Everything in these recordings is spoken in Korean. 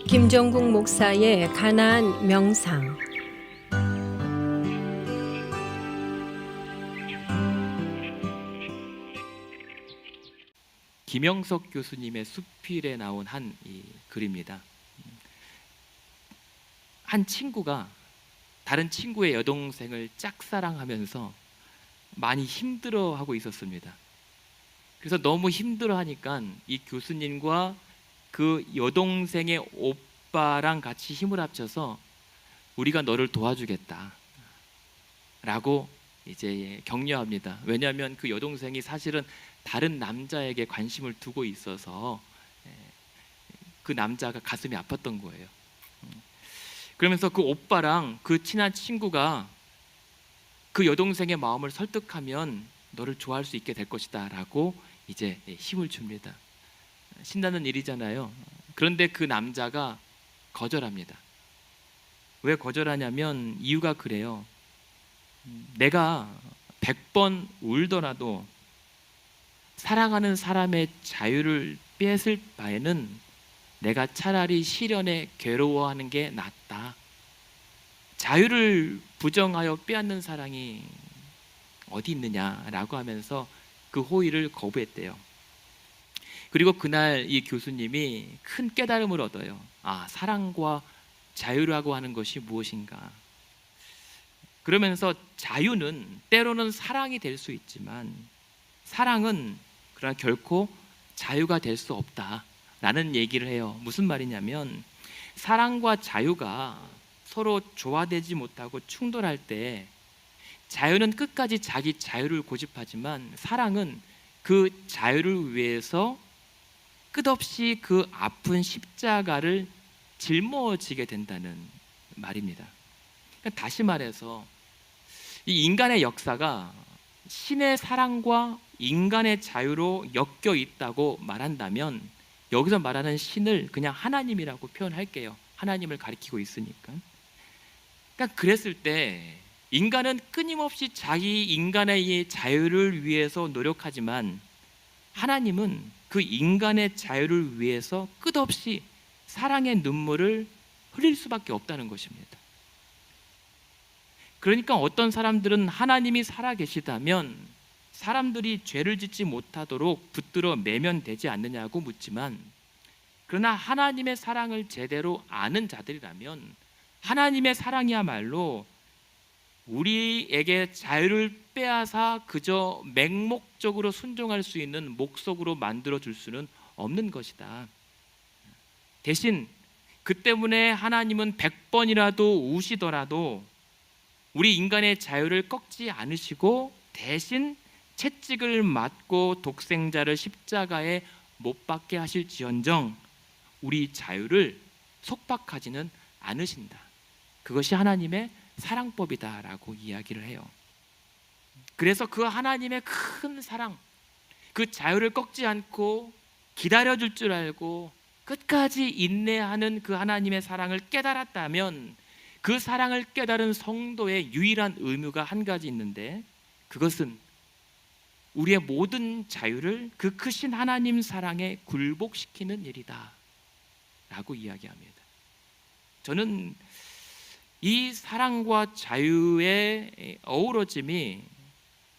김종국 목사의 가나안 명상. 김영석 교수님의 수필에 나온 한 글입니다. 한 친구가 다른 친구의 여동생을 짝사랑하면서 많이 힘들어하고 있었습니다. 그래서 너무 힘들어하니까 이 교수님과 그 여동생의 오빠랑 같이 힘을 합쳐서 우리가 너를 도와주겠다 라고 이제 격려합니다. 왜냐하면 그 여동생이 사실은 다른 남자에게 관심을 두고 있어서 그 남자가 가슴이 아팠던 거예요. 그러면서 그 오빠랑 그 친한 친구가 그 여동생의 마음을 설득하면 너를 좋아할 수 있게 될 것이다 라고 이제 힘을 줍니다. 신나는 일이잖아요. 그런데 그 남자가 거절합니다. 왜 거절하냐면 이유가 그래요. 내가 100번 울더라도 사랑하는 사람의 자유를 뺏을 바에는 내가 차라리 시련에 괴로워하는 게 낫다. 자유를 부정하여 빼앗는 사랑이 어디 있느냐라고 하면서 그 호의를 거부했대요. 그리고 그날 이 교수님이 큰 깨달음을 얻어요. 사랑과 자유라고 하는 것이 무엇인가. 그러면서 자유는 때로는 사랑이 될 수 있지만 사랑은 그러나 결코 자유가 될 수 없다라는 얘기를 해요. 무슨 말이냐면 사랑과 자유가 서로 조화되지 못하고 충돌할 때 자유는 끝까지 자기 자유를 고집하지만 사랑은 그 자유를 위해서 끝없이 그 아픈 십자가를 짊어지게 된다는 말입니다. 그러니까 다시 말해서 이 인간의 역사가 신의 사랑과 인간의 자유로 엮여 있다고 말한다면 여기서 말하는 신을 그냥 하나님이라고 표현할게요. 하나님을 가리키고 있으니까. 그러니까 그랬을 때 인간은 끊임없이 자기 인간의 자유를 위해서 노력하지만 하나님은 그 인간의 자유를 위해서 끝없이 사랑의 눈물을 흘릴 수밖에 없다는 것입니다. 그러니까 어떤 사람들은 하나님이 살아계시다면 사람들이 죄를 짓지 못하도록 붙들어 매면 되지 않느냐고 묻지만, 그러나 하나님의 사랑을 제대로 아는 자들이라면 하나님의 사랑이야말로 우리에게 자유를 빼앗아 그저 맹목적으로 순종할 수 있는 목석으로 만들어 줄 수는 없는 것이다. 대신 그 때문에 하나님은 100번이라도 우시더라도 우리 인간의 자유를 꺾지 않으시고 대신 채찍을 맞고 독생자를 십자가에 못 박게 하실지언정 우리 자유를 속박하지는 않으신다. 그것이 하나님의 사랑법이다라고 이야기를 해요. 그래서 그 하나님의 큰 사랑, 그 자유를 꺾지 않고 기다려줄 줄 알고 끝까지 인내하는 그 하나님의 사랑을 깨달았다면 그 사랑을 깨달은 성도의 유일한 의무가 한 가지 있는데, 그것은 우리의 모든 자유를 그 크신 하나님 사랑에 굴복시키는 일이다 라고 이야기합니다. 저는 이 사랑과 자유의 어우러짐이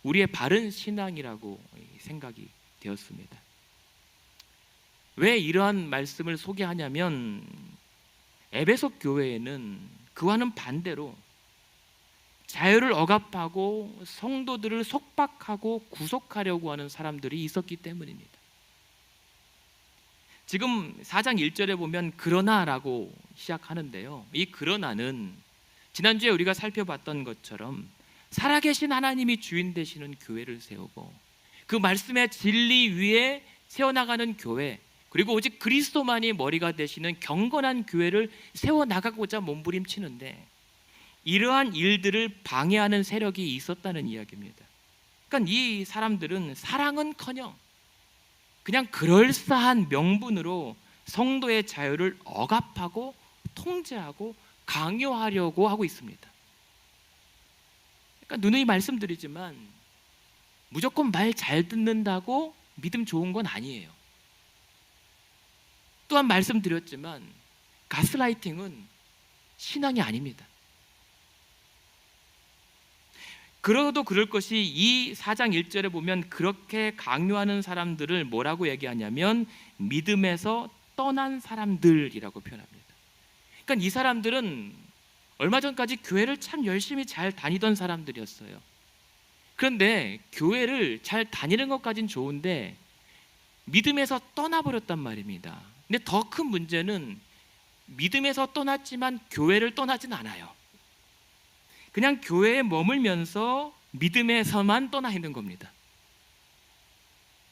우리의 바른 신앙이라고 생각이 되었습니다. 왜 이러한 말씀을 소개하냐면 에베소 교회에는 그와는 반대로 자유를 억압하고 성도들을 속박하고 구속하려고 하는 사람들이 있었기 때문입니다. 지금 4장 1절에 보면 그러나라고 시작하는데요, 이 그러나는 지난주에 우리가 살펴봤던 것처럼 살아계신 하나님이 주인 되시는 교회를 세우고 그 말씀의 진리 위에 세워나가는 교회, 그리고 오직 그리스도만이 머리가 되시는 경건한 교회를 세워나가고자 몸부림치는데 이러한 일들을 방해하는 세력이 있었다는 이야기입니다. 그러니까 이 사람들은 사랑은커녕 그냥 그럴싸한 명분으로 성도의 자유를 억압하고 통제하고 강요하려고 하고 있습니다. 그러니까 누누이 말씀드리지만 무조건 말 잘 듣는다고 믿음 좋은 건 아니에요. 또한 말씀드렸지만 가스라이팅은 신앙이 아닙니다. 그러도 그럴 것이 이 4장 1절에 보면 그렇게 강요하는 사람들을 뭐라고 얘기하냐면 믿음에서 떠난 사람들이라고 표현합니다. 그러니까 이 사람들은 얼마 전까지 교회를 참 열심히 잘 다니던 사람들이었어요. 그런데 교회를 잘 다니는 것까진 좋은데 믿음에서 떠나버렸단 말입니다. 근데 더 큰 문제는 믿음에서 떠났지만 교회를 떠나진 않아요. 그냥 교회에 머물면서 믿음에서만 떠나 있는 겁니다.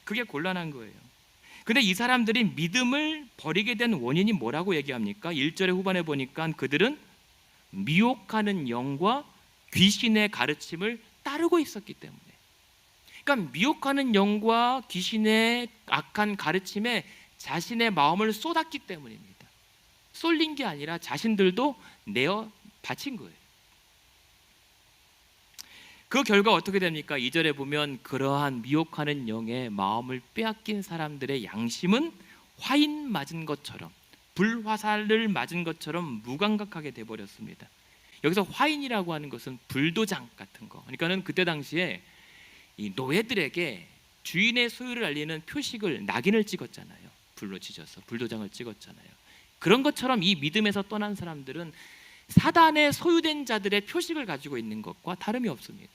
그게 곤란한 거예요. 근데 이 사람들이 믿음을 버리게 된 원인이 뭐라고 얘기합니까? 1절의 후반에 보니까 그들은 미혹하는 영과 귀신의 가르침을 따르고 있었기 때문에, 그러니까 미혹하는 영과 귀신의 악한 가르침에 자신의 마음을 쏟았기 때문입니다. 쏠린 게 아니라 자신들도 내어 바친 거예요. 그 결과 어떻게 됩니까? 2절에 보면 그러한 미혹하는 영의 마음을 빼앗긴 사람들의 양심은 화인 맞은 것처럼, 불화살을 맞은 것처럼 무감각하게 돼버렸습니다. 여기서 화인이라고 하는 것은 불도장 같은 거, 그러니까는 그때 당시에 이 노예들에게 주인의 소유를 알리는 표식을, 낙인을 찍었잖아요. 불로 지져서 불도장을 찍었잖아요. 그런 것처럼 이 믿음에서 떠난 사람들은 사단의 소유된 자들의 표식을 가지고 있는 것과 다름이 없습니다.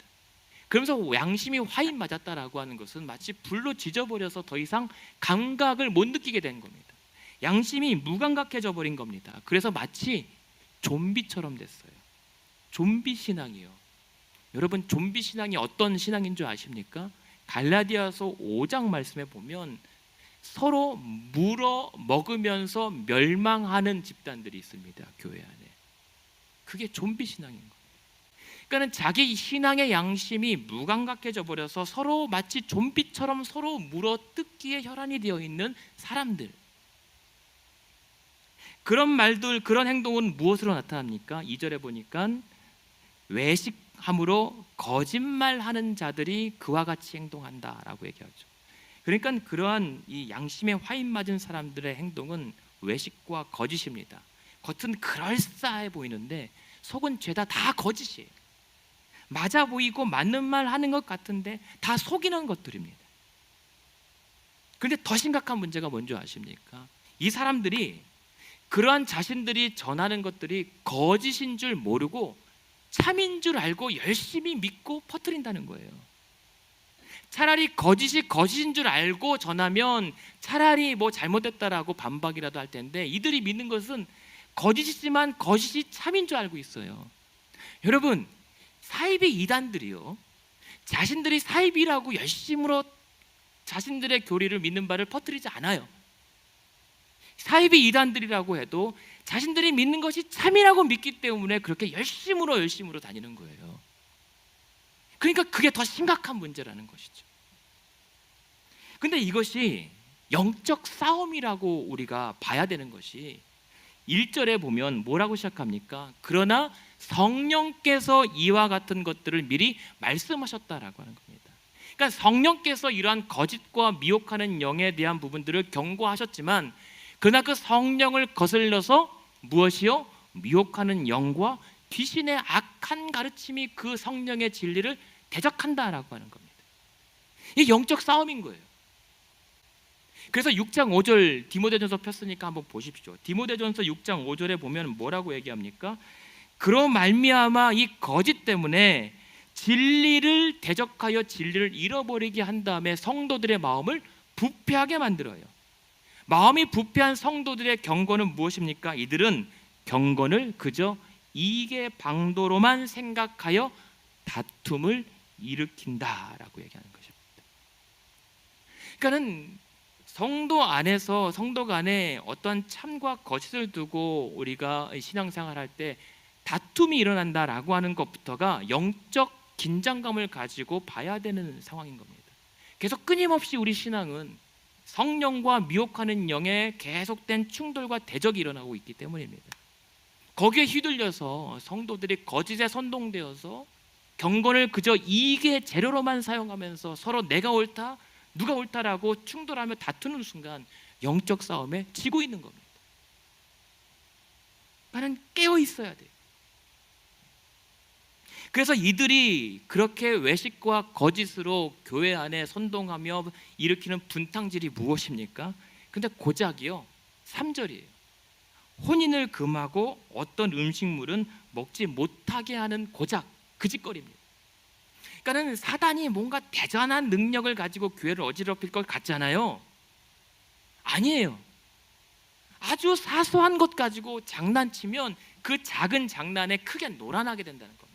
그러면서 양심이 화인 맞았다라고 하는 것은 마치 불로 지져버려서 더 이상 감각을 못 느끼게 된 겁니다. 양심이 무감각해져 버린 겁니다. 그래서 마치 좀비처럼 됐어요. 좀비 신앙이요. 여러분, 좀비 신앙이 어떤 신앙인 줄 아십니까? 갈라디아서 5장 말씀에 보면 서로 물어 먹으면서 멸망하는 집단들이 있습니다. 교회 안에. 그게 좀비 신앙인 거예요. 그러니까 자기 신앙의 양심이 무감각해져 버려서 서로 마치 좀비처럼 서로 물어 뜯기에 혈안이 되어 있는 사람들. 그런 말들, 그런 행동은 무엇으로 나타납니까? 2절에 보니까 외식함으로 거짓말하는 자들이 그와 같이 행동한다라고 얘기하죠. 그러니까 그러한 이 양심에 화인 맞은 사람들의 행동은 외식과 거짓입니다. 겉은 그럴싸해 보이는데 속은 죄다 다 거짓이에요. 맞아 보이고 맞는 말 하는 것 같은데 다 속이는 것들입니다. 그런데 더 심각한 문제가 뭔지 아십니까? 이 사람들이 그러한 자신들이 전하는 것들이 거짓인 줄 모르고 참인 줄 알고 열심히 믿고 퍼뜨린다는 거예요. 차라리 거짓이 거짓인 줄 알고 전하면 차라리 뭐 잘못됐다라고 반박이라도 할 텐데, 이들이 믿는 것은 거짓이지만 거짓이 참인 줄 알고 있어요. 여러분, 사이비 이단들이요, 자신들이 사이비라고 열심으로 자신들의 교리를 믿는 바를 퍼뜨리지 않아요. 사이비 이단들이라고 해도 자신들이 믿는 것이 참이라고 믿기 때문에 그렇게 열심으로 다니는 거예요. 그러니까 그게 더 심각한 문제라는 것이죠. 근데 이것이 영적 싸움이라고 우리가 봐야 되는 것이 1절에 보면 뭐라고 시작합니까? 그러나 성령께서 이와 같은 것들을 미리 말씀하셨다라고 하는 겁니다. 그러니까 성령께서 이러한 거짓과 미혹하는 영에 대한 부분들을 경고하셨지만, 그러나 그 성령을 거슬러서 무엇이요? 미혹하는 영과 귀신의 악한 가르침이 그 성령의 진리를 대적한다라고 하는 겁니다. 이게 영적 싸움인 거예요. 그래서 6장 5절 디모데전서 폈으니까 한번 보십시오. 디모데전서 6장 5절에 보면 뭐라고 얘기합니까? 그로 말미암아 이 거짓 때문에 진리를 대적하여 진리를 잃어버리게 한 다음에 성도들의 마음을 부패하게 만들어요. 마음이 부패한 성도들의 경고는 무엇입니까? 이들은 경건을 그저 이익의 방도로만 생각하여 다툼을 일으킨다라고 얘기하는 것입니다. 그러니까는 성도 안에서, 성도 간에 어떤 참과 거짓을 두고 우리가 신앙생활할 때 다툼이 일어난다라고 하는 것부터가 영적 긴장감을 가지고 봐야 되는 상황인 겁니다. 계속 끊임없이 우리 신앙은 성령과 미혹하는 영의 계속된 충돌과 대적이 일어나고 있기 때문입니다. 거기에 휘둘려서 성도들이 거짓에 선동되어서 경건을 그저 이익의 재료로만 사용하면서 서로 내가 옳다, 누가 옳다라고 충돌하며 다투는 순간 영적 싸움에 지고 있는 겁니다. 그러니까는 깨어 있어야 돼요. 그래서 이들이 그렇게 외식과 거짓으로 교회 안에 선동하며 일으키는 분탕질이 무엇입니까? 근데 고작이요 3절이에요. 혼인을 금하고 어떤 음식물은 먹지 못하게 하는 고작 그 짓거리입니다. 그러니까는 사단이 뭔가 대단한 능력을 가지고 교회를 어지럽힐 것 같잖아요. 아니에요. 아주 사소한 것 가지고 장난치면 그 작은 장난에 크게 놀아나게 된다는 겁니다.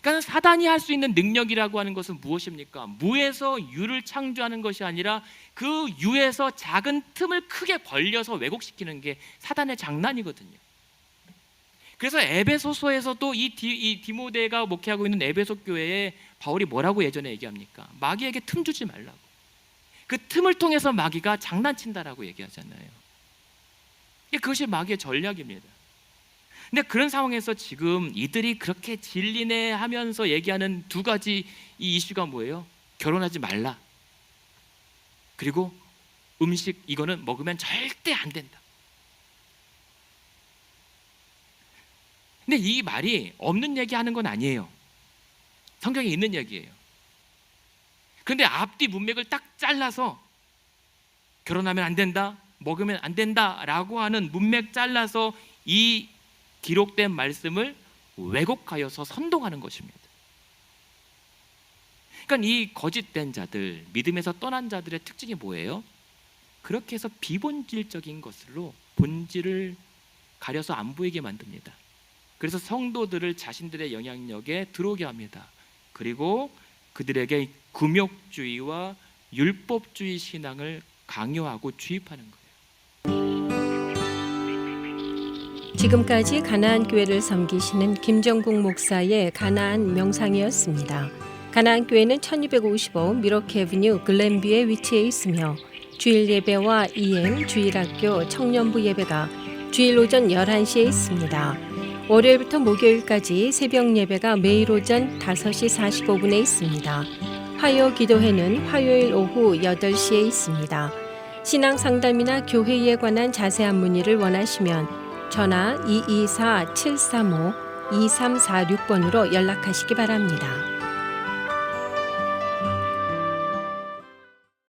그러니까 사단이 할 수 있는 능력이라고 하는 것은 무엇입니까? 무에서 유를 창조하는 것이 아니라 그 유에서 작은 틈을 크게 벌려서 왜곡시키는 게 사단의 장난이거든요. 그래서 에베소서에서도 이 디모데가 목회하고 있는 에베소 교회에 바울이 뭐라고 예전에 얘기합니까? 마귀에게 틈 주지 말라고. 그 틈을 통해서 마귀가 장난친다라고 얘기하잖아요. 그것이 마귀의 전략입니다. 근데 그런 상황에서 지금 이들이 그렇게 진리네 하면서 얘기하는 두 가지 이 이슈가 뭐예요? 결혼하지 말라. 그리고 음식 이거는 먹으면 절대 안 된다. 근데 이 말이 없는 얘기하는 건 아니에요. 성경에 있는 얘기예요. 그런데 앞뒤 문맥을 딱 잘라서 결혼하면 안 된다, 먹으면 안 된다라고 하는 문맥 잘라서 이 기록된 말씀을 왜곡하여서 선동하는 것입니다. 그러니까 이 거짓된 자들, 믿음에서 떠난 자들의 특징이 뭐예요? 그렇게 해서 비본질적인 것으로 본질을 가려서 안 보이게 만듭니다. 그래서 성도들을 자신들의 영향력에 들어오게 합니다. 그리고 그들에게 금욕주의와 율법주의 신앙을 강요하고 주입하는 거예요. 지금까지 가나안 교회를 섬기시는 김정국 목사의 가나안 명상이었습니다. 가나안 교회는 1255 미러키 애비뉴 글렌뷰에 위치해 있으며 주일 예배와 EM 주일학교 청년부 예배가 주일 오전 11시에 있습니다. 월요일부터 목요일까지 새벽 예배가 매일 오전 5시 45분에 있습니다. 화요 기도회는 화요일 오후 8시에 있습니다. 신앙 상담이나 교회에 관한 자세한 문의를 원하시면 전화 224-735-2346번으로 연락하시기 바랍니다.